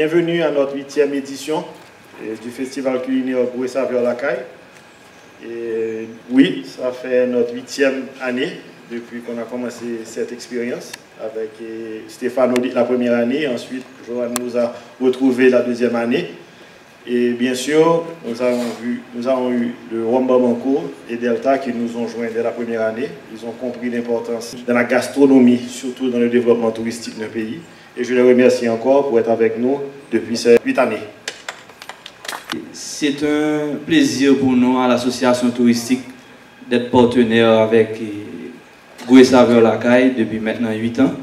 Bienvenue à notre 8e édition du Festival culinaire Goût et Saveur La Caille. Et oui, ça fait notre 8e année depuis qu'on a commencé cette expérience avec Stéphane Audit la première année. Ensuite, Joanne nous a retrouvé la deuxième année. Et bien sûr, nous avons eu le Wamba Manco et Delta qui nous ont joints dès la première année. Ils ont compris l'importance de la gastronomie, surtout dans le développement touristique d'un pays. Et je les remercie encore pour être avec nous depuis ces 8 années. C'est un plaisir pour nous à l'association touristique d'être partenaire avec Goût et Saveur La Caille depuis maintenant 8 ans.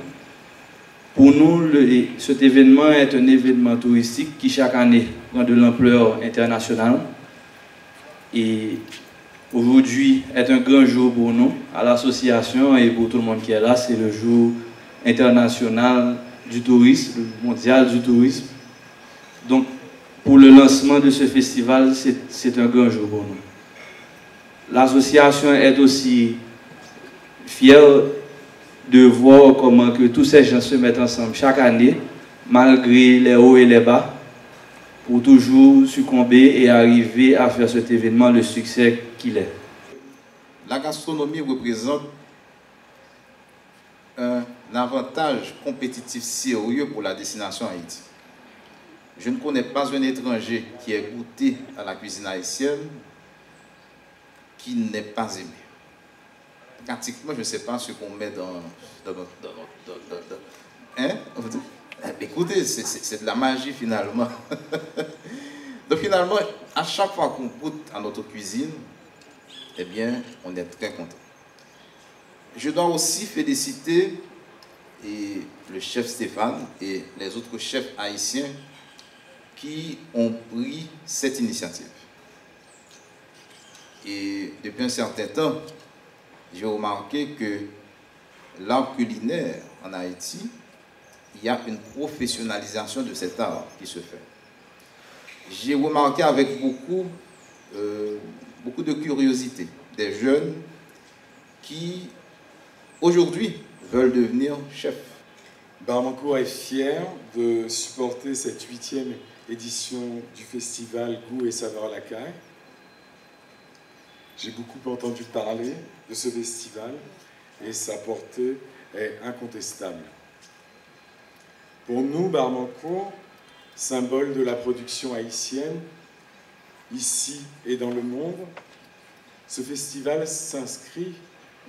Pour nous, cet événement est un événement touristique qui chaque année prend de l'ampleur internationale. Et aujourd'hui est un grand jour pour nous, à l'association et pour tout le monde qui est là. C'est le jour international du tourisme, le mondial du tourisme. Donc, pour le lancement de ce festival, c'est un grand jour pour nous. L'association est aussi fière de voir comment que tous ces gens se mettent ensemble chaque année, malgré les hauts et les bas, pour toujours succomber et arriver à faire cet événement le succès qu'il est. La gastronomie représente un avantage compétitif sérieux pour la destination Haïti. Je ne connais pas un étranger qui ait goûté à la cuisine haïtienne qui n'ait pas aimé. Pratiquement, je ne sais pas ce qu'on met hein? Écoutez, c'est de la magie finalement. Donc finalement, à chaque fois qu'on goûte à notre cuisine, eh bien, on est très content. Je dois aussi féliciter le chef Stéphane et les autres chefs haïtiens qui ont pris cette initiative. Et depuis un certain temps, j'ai remarqué que l'art culinaire en Haïti, il y a une professionnalisation de cet art qui se fait. J'ai remarqué avec beaucoup de curiosité des jeunes qui, aujourd'hui, veulent devenir chefs. Bar Manco est fier de supporter cette 8e édition du festival Goût et Saveur La Caille. J'ai beaucoup entendu parler de ce festival et sa portée est incontestable. Pour nous, Bar Manco, symbole de la production haïtienne, ici et dans le monde, ce festival s'inscrit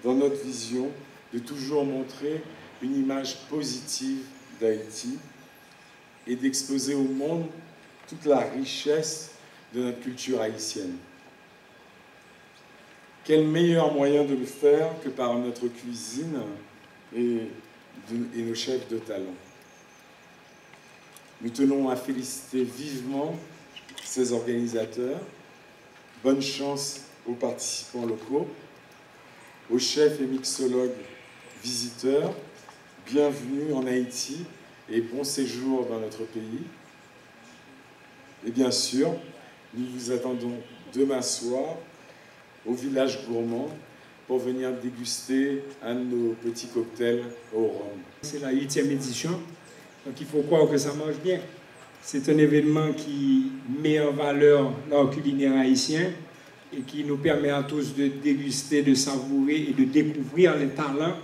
dans notre vision de toujours montrer une image positive d'Haïti et d'exposer au monde toute la richesse de notre culture haïtienne. Quel meilleur moyen de le faire que par notre cuisine et nos chefs de talent. Nous tenons à féliciter vivement ces organisateurs. Bonne chance aux participants locaux, aux chefs et mixologues visiteurs. Bienvenue en Haïti et bon séjour dans notre pays. Et bien sûr, nous vous attendons demain soir au village gourmand pour venir déguster un de nos petits cocktails au rhum. C'est la 8e édition, donc il faut croire que ça marche bien. C'est un événement qui met en valeur l'art culinaire haïtien et qui nous permet à tous de déguster, de savourer et de découvrir les talents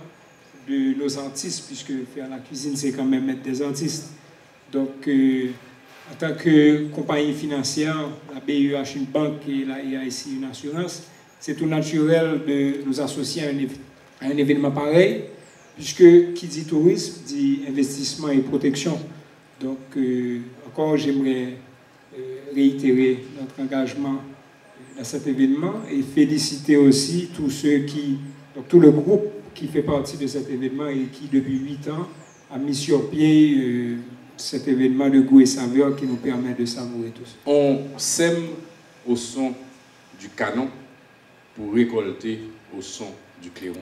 de nos artistes, puisque faire la cuisine, c'est quand même être des artistes. Donc, en tant que compagnie financière, la BEH, une banque et la IAIC, une assurance, c'est tout naturel de nous associer à un événement pareil, puisque qui dit tourisme dit investissement et protection. Donc, encore, j'aimerais réitérer notre engagement à cet événement et féliciter aussi tous ceux donc tout le groupe qui fait partie de cet événement et qui, depuis 8 ans, a mis sur pied cet événement de Goût et Saveur qui nous permet de savourer tous. On sème au son du canon pour récolter au son du clairon.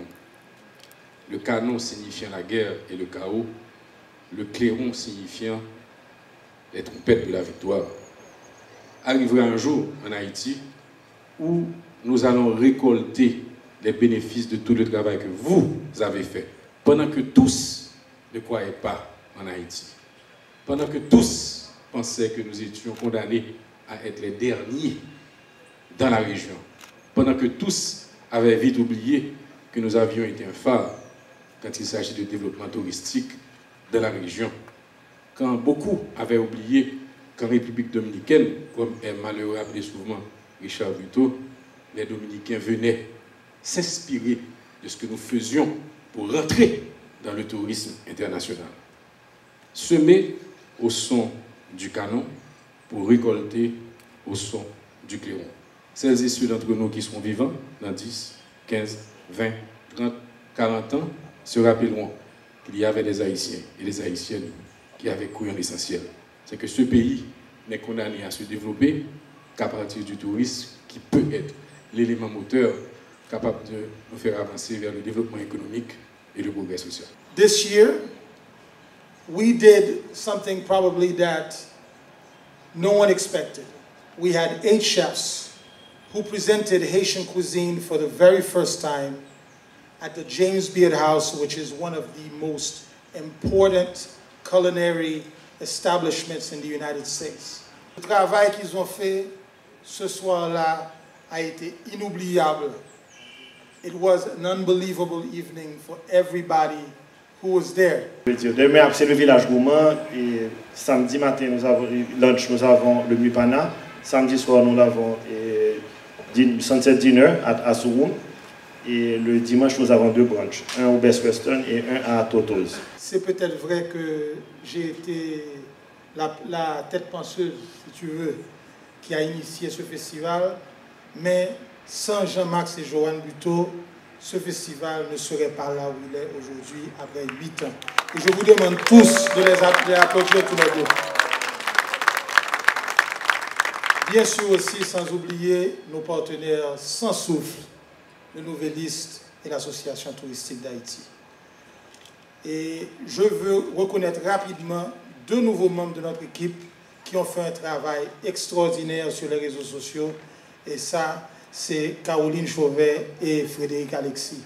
Le canon signifiant la guerre et le chaos, le clairon signifiant les trompettes de la victoire. Arrivera un jour en Haïti où nous allons récolter les bénéfices de tout le travail que vous avez fait, pendant que tous ne croyaient pas en Haïti, pendant que tous pensaient que nous étions condamnés à être les derniers dans la région, pendant que tous avaient vite oublié que nous avions été un phare quand il s'agit de développement touristique dans la région. Quand beaucoup avaient oublié qu'en République dominicaine, comme est malheureux appelé souvent Richard Buteau, les Dominicains venaient s'inspirer de ce que nous faisions pour rentrer dans le tourisme international. Semer au son du canon pour récolter au son du clairon. Celles et ceux d'entre nous qui seront vivants dans 10, 15, 20, 30, 40 ans se rappelleront qu'il y avait des Haïtiens et des Haïtiennes qui avaient cru en l'essentiel. C'est que ce pays n'est condamné à se développer qu'à partir du tourisme qui peut être l'élément moteur capable de nous faire avancer vers le développement économique et le progrès social. This year, we did something probably that no one expected. We had 8 chefs who presented Haitian cuisine for the very first time at the James Beard House, which is one of the most important culinary establishments in the United States. Le travail qu'ils ont fait ce soir-là a été inoubliable. It was an unbelievable evening for everybody who was there. Demain, c'est le village gourmand et samedi matin, nous avons lunch, nous avons le Mupana. Samedi soir, nous avons sunset dinner à Surum. Et le dimanche, nous avons 2 brunchs, un au Best Western et un à Toto's. C'est peut-être vrai que j'ai été la tête penseuse, si tu veux, qui a initié ce festival, mais sans Jean-Max et Joanne Buteau, ce festival ne serait pas là où il est aujourd'hui, après 8 ans. Et je vous demande tous de les applaudir tous les deux. Bien sûr aussi, sans oublier nos partenaires sans souffle, le Nouvelliste et l'Association touristique d'Haïti. Et je veux reconnaître rapidement 2 nouveaux membres de notre équipe qui ont fait un travail extraordinaire sur les réseaux sociaux. Et ça, c'est Caroline Chauvet et Frédéric Alexis.